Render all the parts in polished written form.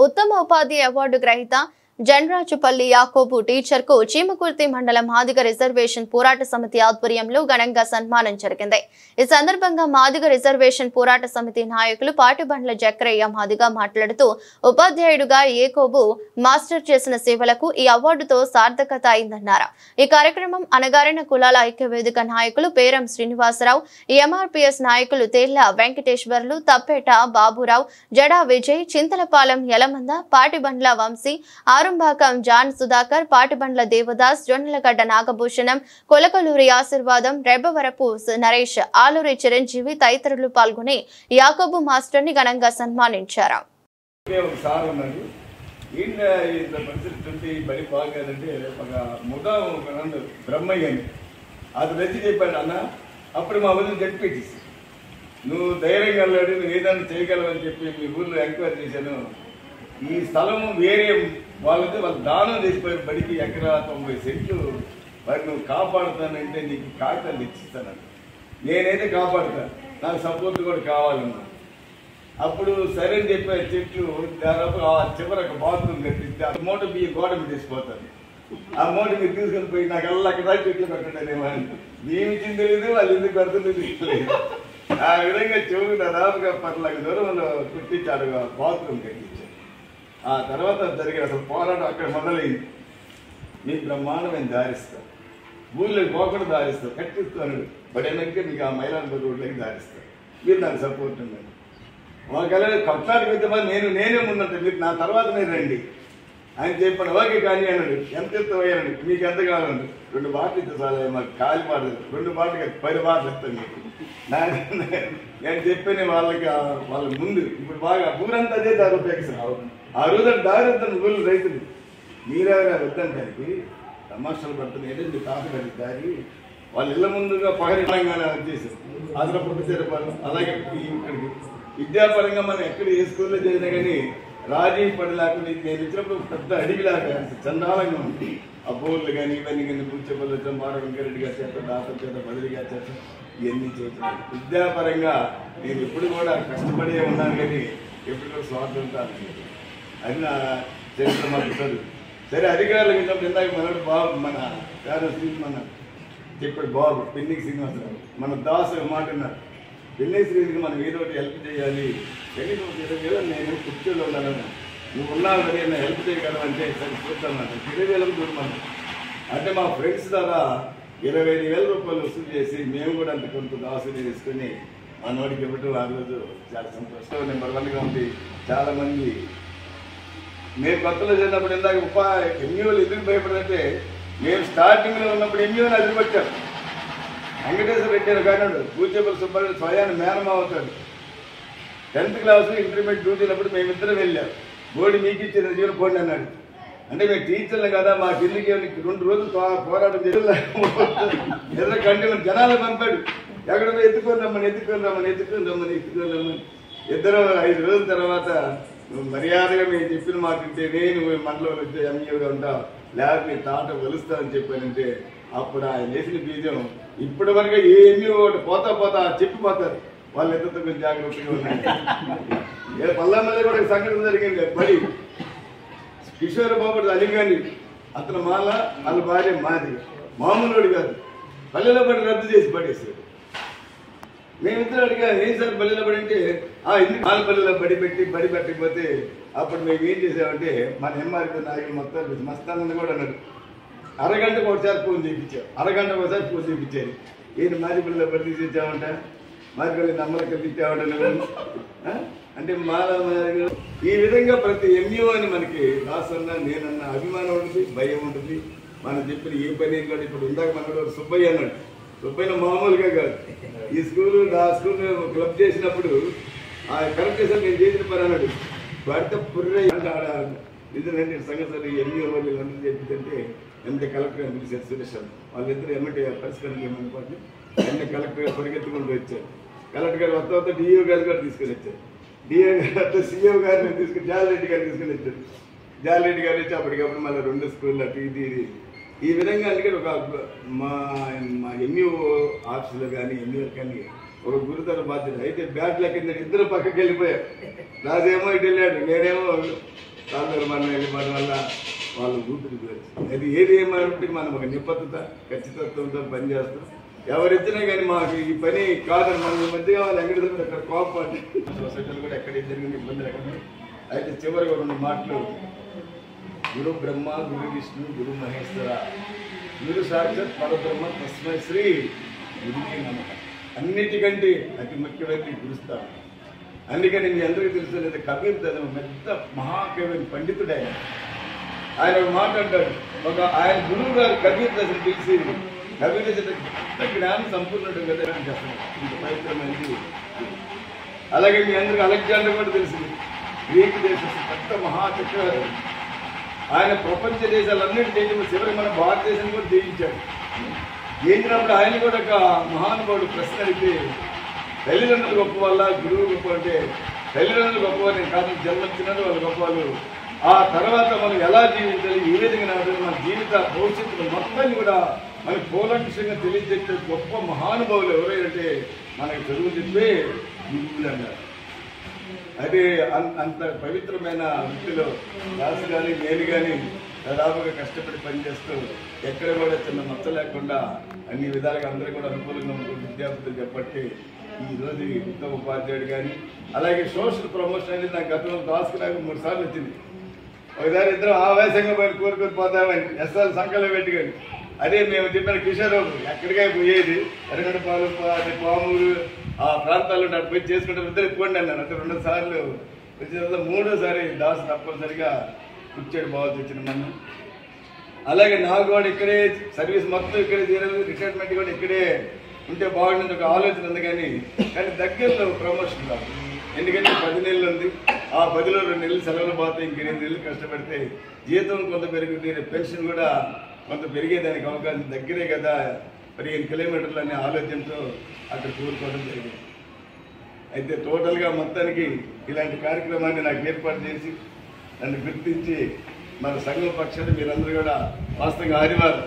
ఉత్తమ ఉపాధ్యాయ అవార్డు గ్రహీత జన్రాజుపల్లి యాకోబు టీచర్ కు చీమకుర్తి మండలం మాదిగ రిజర్వేషన్ పోరాట సమితి ఆధ్వర్యంలో ఘనంగా సన్మానం జరిగింది। ఈ సందర్భంగా మాదిగ రిజర్వేషన్ పోరాట సమితి నాయకులు పాటిబండ్ల జక్రయ్య మాదిగ మాట్లాడుతూ ఉపాధ్యాయుడుగా యాకోబు మాస్టర్ చేసిన సేవలకు ఈ అవార్డుతో సార్థకత అయిందన్నారు। ఈ కార్యక్రమం అనగారిన కులాల ఐక్య వేదిక నాయకులు పేరం శ్రీనివాసరావు, ఎంఆర్పీఎస్ నాయకులు తేళ్ల వెంకటేశ్వర్లు, తప్పేట బాబురావు, జడా విజయ్, చింతలపాలెం యలమంద, పాటిబండ్ల వంశీ, ఆరంభాకం జాన్ సుధాకర్, పాటిబండ్ల దేవదాస్, జొన్నలగడ్డ నాగభూషణం, కొలకలూరి ఆశీర్వాదం, రెబ్బవరపు నరేష్, ఆలూరి చిరంజీవి తదితరులు పాల్గొని యాకోబు మాస్టర్ ని ఘనంగా సన్మానించారు। నువ్వు ధైర్యంగా వెళ్ళాడు, నువ్వు ఏదైనా చేయగలవని చెప్పి మీ ఊళ్ళో ఎంక్వైరీ చేశాను। ఈ స్థలం వేరే వాళ్ళకి వాళ్ళు దానం చేసిపోయారు, బడికి ఎకరా 90 సెంట్లు వాటిని నువ్వు కాపాడుతానంటే నీకు కాగితాలు ఇచ్చిస్తానంట। నేనైతే కాపాడుతాను, నాకు సపోర్ట్ కూడా కావాలన్నా। అప్పుడు సరే అని చెప్పి చెట్లు దాదాపు ఆ చివరకు బాత్రూమ్ కట్టిస్తే ఆ మూట బియ్యం గోడ మీద తీసిపోతాను। ఆ మూట మీరు తీసుకొని పోయి నాకు అలా అక్కడ చెట్లు పెట్టండి బియ్యం ఇచ్చింది తెలియదు, వాళ్ళు ఎందుకు పెడుతుంది తెలియదు। ఆ విధంగా చెవులు దాదాపుగా 10 లక్షల దూరంలో కుట్టించాడు, బాత్రూమ్ కట్టించాడు। ఆ తర్వాత జరిగిన అసలు పోరాటం అక్కడ మొదలైంది। మీకు బ్రహ్మాండమైన దారిస్తాను, ఊళ్ళోకి పోకుండా దారిస్తాను, కట్టిస్తాను, బట్ వెనక్కి మీకు ఆ మైలాంపూర్ రోడ్లోకి దారిస్తాను, మీరు నాకు సపోర్ట్ ఉండండి। ఒకవేళ కొట్లాడికి వెళ్తే నేనే ముందంటే మీరు నా తర్వాతనే రండి ఆయన చెప్పాను। ఓకే కానీ అన్నాడు, ఎంత ఎత్తవయ్యాడు, మీకు ఎంత కావాలండి, 2 బాటలు ఇస్తే చాలా మాకు కాలి పాడదు, 2 బాటలు 10 బాటలు ఇస్తాను మీకు। నేను చెప్పాను వాళ్ళకి, వాళ్ళ ముందు ఇప్పుడు బాగా ఊరంతా అదే దారి ఉపయోగిస్తాను। ఆ రోజు దారి వద్దాను ఊళ్ళు రైతులు, మీరెవరా వద్దంటానికి తమాషాలు పడుతున్నాయి అంటే మీ తాతగారి దారి వాళ్ళ ఇళ్ళ ముందుగా పగరిపరంగానే వచ్చేసారు। అందులో పుట్టిసేరపాలెం అలాగే ఇక్కడికి విద్యాపరంగా మనం ఎక్కడ ఏ స్కూల్లో చేసినా కానీ రాజీ పడిలాగా నేను ఇచ్చినప్పుడు పెద్ద అడిగిలాగా చండాలంగా ఉంది। ఆ బోర్లు కానీ ఇవన్నీ కానీ కూర్చోబోలు మార వెంకరెడ్డి గారి చేత, దాతల చేత, బదిలీ గారి చేత ఇవన్నీ చేస్తున్నాను। విద్యాపరంగా నేను ఎప్పుడు కూడా కష్టపడే ఉన్నాను కానీ ఎప్పుడు కూడా స్వార్థం అది నా చరిత్ర మాకు చదువు। సరే అధికారులకు ఇచ్చినప్పుడు ఇందాక మనడు బాబు మన పేరెంట్స్ మన చెప్పాడు బాబు పెన్నిక శ్రీనివాసరావు, మన దాసు మాట్లాడినారు, పెన్నిక శ్రీనివాసకి మనం ఏదో ఒకటి హెల్ప్ చేయాలి, కానీ నువ్వు 20,000 నేను కుర్చీలో ఉన్నాను, నువ్వు ఉన్నావు కానీ నేను హెల్ప్ చేయగలవంటే సరే చూస్తాను, 20,000 దూరం అంటే మా ఫ్రెండ్స్ ద్వారా 25,000 రూపాయలు వసూలు చేసి మేము కూడా అంత కొంత దాసుని తీసుకుని మా నోటికి ఇవ్వటం ఆ రోజు చాలా సంతోషం, నెంబర్ 1గా ఉంది। చాలామంది మేము కొత్తలో చేసినప్పుడు ఇందాక ఎంఈఓలు ఎందుకు భయపడంటే మేము స్టార్టింగ్లో ఉన్నప్పుడు ఎంఈఓని అదిరిపట్టారు, వెంకటేశ్వర పెట్టారు కానివాడు పూచేపల్లి సుబ్బారెడ్డి స్వయాన్ని మేనమా అవుతాడు। 10th క్లాస్ ఇంటర్మీడియట్ డ్యూటీలప్పుడు మేమిద్దరం వెళ్ళాం, బోర్డు మీకు ఇచ్చిన జీవన పోండి అన్నాడు। అంటే మేము టీచర్లు కదా మా కిందికి 2 రోజులు పోరాటం చేయాలి కంటే జనాలు పంపాడు, ఎక్కడ ఎత్తుకొని రమ్మని ఇద్దరు 5 రోజుల తర్వాత మర్యాదగా మేము చెప్పిన మాట ఉంటే నేను మండలంలో వచ్చే ఎంఈఓగా ఉంటావు, లేకపోతే నీ తాట వలుస్తానని చెప్పానంటే అప్పుడు ఆయన వేసిన బీజం ఇప్పటి వరకు ఏ ఎంఈఓ పోతా చెప్పిపోతారు, వాళ్ళు ఎంత కొంచెం జాగ్రత్తగా ఉన్నారు। పల్లామల్లి కూడా సంఘటన జరిగింది, బడి కిషోర్ బాబు అలిగాని అతను వాళ్ళ భార్య మాది మామూలుడు కాదు, పల్లెలో బడి రద్దు చేసి పడేసాడు। మేమిద్దరు అడిగా ఏం సార్ పల్లెలో బడి అంటే ఎందుకు పల్లెలో బడి పెట్టకపోతే అప్పుడు మేము ఏం చేసామంటే మన ఎంఆర్పీ నాయకులు మొత్తం మస్తానని కూడా అన్నాడు, అరగంటకు ఒకసారి ఫోన్ చేయించారు, ఏంటి మాదిపల్లిలో బడి తీసిచ్చామంట, మాదిపల్లి నమ్మలు కల్పించామంట నువ్వు అంటే ఈ విధంగా ప్రతి ఎంఈఓని మనకి రాసన్నా నేనన్నా అభిమానం ఉంటుంది, భయం ఉంటుంది। మనం చెప్పిన ఏ పని కూడా ఇప్పుడు ఇందాక మనోడు సుబ్బయ్య అన్నాడు, సుబ్బయ్య మామూలుగా కాదు, ఈ స్కూలు ఆ స్కూల్ క్లబ్ చేసినప్పుడు ఆ కరెక్ట్ చేసాను నేను చేసిన పని అన్నాడు, వాడితే పుర్రే నిజంటే సంగతి ఎంఈఓ వాళ్ళు అందరూ చెప్తుంటే ఎంత కలెక్టర్ అని పిలిచారు సురేష్ వాళ్ళిద్దరు ఎమ్మెల్యే పరిష్కారం ఏమనుకోండి అన్ని కలెక్టర్ పరిగెత్తుకుంటూ వచ్చారు, కలెక్టర్ గారు వద్ద డిఈఓ గారు కూడా తీసుకొని వచ్చారు, డిఓ గారు సీఓ గారిని తీసుకుని జాలరెడ్డి గారు తీసుకుని వచ్చారు, జాలరెడ్డి గారు వచ్చి అప్పటికప్పుడు మళ్ళీ 2 స్కూళ్ళు అటు ఇది ఈ విధంగా అందుకని ఒక మా ఎంఈఓ ఆఫీసులో కానీ ఎంఈఓ కానీ ఒక గురుతర బాధ్యత అయితే బ్యాట్ లెక్క ఇద్దరు పక్కకి వెళ్ళిపోయారు, రాజేమో ఇటు వెళ్ళాడు, నేనేమో తాతల మన వెళ్ళిపోవడం వల్ల వాళ్ళు ఊపిరికి వచ్చింది. అది ఏది ఏమంటే మనం ఒక నిబద్ధత ఖచ్చితత్వంతో పనిచేస్తాం. ఎవరిచ్చినా కానీ మాకు ఈ పని కాదని మనం ఈ మధ్యగా వాళ్ళు ఎక్కడ జరిగింది అక్కడ కోపాటి సొసైటీలు కూడా ఎక్కడ జరిగిన ఇబ్బందులు ఎక్కడ. అయితే చివరిగా 2 మాటలు. గురు బ్రహ్మ గురు విష్ణు గురు మహేశ్వర గురు సాక్షాత్ పరబ్రహ్మ తస్మై శ్రీ గురువే నమః. అన్నిటికంటే అతి ముఖ్యమైనది గురుస్తాం. అందుకని మీ అందరికీ తెలుసు లేదా కబీర్ పెద్ద మహాకవి పండితుడే. ఆయన ఒక మాట అంటాడు, ఆయన గురువు గారు కబీర్ దశను పిలిచి కబీర్ దశ జ్ఞానం సంపూర్ణుడు కదా అని చెప్పారు. ఇంత పవిత్రమైనది. అలాగే మీ అందరికీ అలెగ్జాండర్ కూడా తెలిసింది, గ్రీక్ దేశ పెద్ద మహాచక్రవర్తి. ఆయన ప్రపంచ దేశాలన్నిటి జయించిన చివరి మన భారతదేశాన్ని కూడా జయించాడు. జయించినప్పుడు ఆయన కూడా ఒక మహానుభావుడు ప్రశ్న అడిగితే, తల్లిదండ్రులు గొప్ప వల్ల గురువు గొప్ప అంటే తల్లిదండ్రులు గొప్పవారు కాదు, జన్మచ్చినది వాళ్ళు గొప్పవాళ్ళు. ఆ తర్వాత మనం ఎలా జీవించాలి, ఏ విధంగా నడవాలి, మన జీవిత భవిష్యత్తును మొత్తాన్ని కూడా మనకి కూలంకషంగా తెలియజెప్పే గొప్ప మహానుభావులు ఎవరైతే మనకి చదువు చెప్పే గురువులు అన్నారు. అదే అంత పవిత్రమైన వృత్తిలో రాజు కానీ నేను కానీ దాదాపుగా కష్టపడి పనిచేస్తూ ఎక్కడ కూడా చిన్న మచ్చ లేకుండా అన్ని విధాలుగా అందరూ కూడా అనుకూలంగా ఉంటుంది విద్యార్థులు చెప్పట్టి ఈరోజు ఉత్తమ ఉపాధ్యాయుడు కానీ అలాగే సోషల్ ప్రమోషన్ అనేది నాకు గతంలో దాసుకు నాకు 3 సార్లు వచ్చింది. ఒకసారి ఇద్దరు ఆవేశంగా పోయి కోరుకొని పోతామని ఎస్ఎల్ సంఖ్యలో పెట్టుకొని అదే మేము చెప్పిన కిషోర్ ఎక్కడికై పోయేది ఎరగడపాలు పామూరు ఆ ప్రాంతాల్లో నాకు పోయి చేసుకుంటే ఇద్దరు పోండి అన్నాను. అంటే 2 సార్లు వచ్చిన తర్వాత 3వ సారి దాసు తప్పనిసరిగా కూర్చోడు బాగుంది వచ్చిన మనం. అలాగే నాకు కూడా ఇక్కడే సర్వీస్ మొత్తం ఇక్కడే తీరాలి, రిటైర్మెంట్ కూడా ఇక్కడే ఉంటే బాగుంటుంది ఒక ఆలోచన ఉంది. కానీ దగ్గరలో ప్రమోషన్ కాదు. ఎందుకంటే 10 నెలలు ఉంది, ఆ 10లో 2 నెలలు సెలవులు పోతాయి, ఇంక 8 నెలలు కష్టపడితే జీతం కొంత పెరుగుతుంది, పెన్షన్ కూడా కొంత పెరిగేదానికి అవకాశం దగ్గరే కదా, 15 కిలోమీటర్లు అనే ఆలోచనతో అక్కడ కూరుకోవడం జరిగింది. అయితే టోటల్గా మొత్తానికి ఇలాంటి కార్యక్రమాన్ని నాకు ఏర్పాటు చేసి నన్ను గుర్తించి మన సంఘం పక్షాన్ని మీరందరూ కూడా వాస్తవంగా ఆదివారం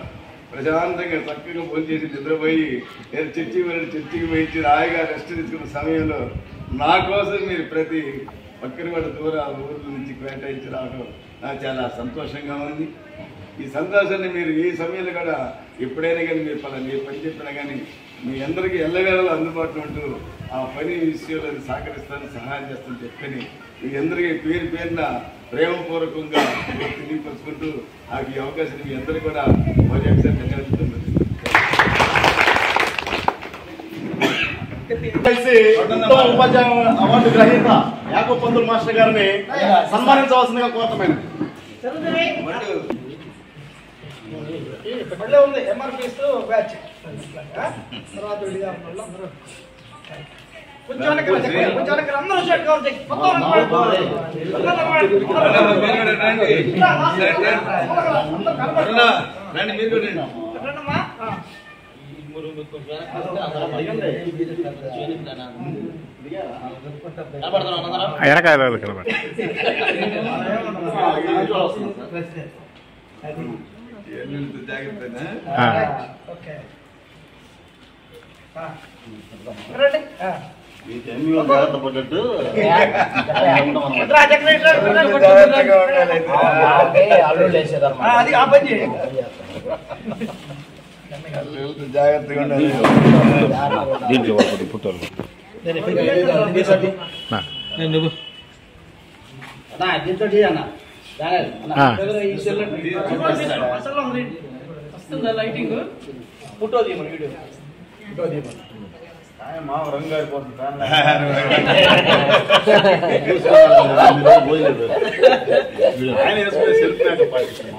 ప్రశాంతంగా చక్కగా ఫోన్ చేసి నిద్రపోయి నేను చర్చికి పోయించి హాయిగా రెస్ట్ తీసుకున్న సమయంలో నా కోసం మీరు ప్రతి ఒక్కరి కూడా ఊర్ల నుంచి కేటాయించి రావడం నాకు చాలా సంతోషంగా ఉంది. ఈ సంతోషాన్ని మీరు ఏ సమయంలో కూడా ఎప్పుడైనా కానీ మీరు పని చెప్పినా కానీ మీ అందరికీ ఎల్లవేళలో అందుబాటులో ఉంటూ ఆ పని విషయంలో సహకరిస్తాను, సహాయం చేస్తాను చెప్పని మీ అందరికీ పేరున ప్రేమపూర్వకంగా తెలియపరుచుకుంటూ నాకు ఈ అవకాశం మీ అందరికీ కూడా మరొకసారి ధన్యవాదాలు. ఉపాధ్యాయ అవార్డు గ్రహీత యాకూబ్ పంతులు మాస్టర్ గారిని సన్మానించవలసిందిగా కోరతమైన ఉంది ఎంఆర్పీస్ బ్యాచ్ తర్వాత జాగ్రత్త పడ్డట్టు జాగ్రత్తగా ఉండాలి. దీంట్లో పుట్టాలి మా రంగు అయిపోతుంది ఆయన వేసుకునే సెల్ఫ్ మేకప్ పాటిస్తున్నాం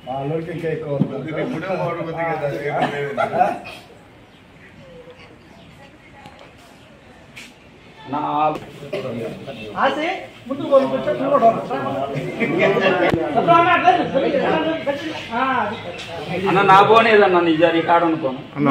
వాళ్ళకి ఇంకా ఎక్కువ అన్న నా పోనేదన్నా నిజారి కాడ అనుకోను అన్న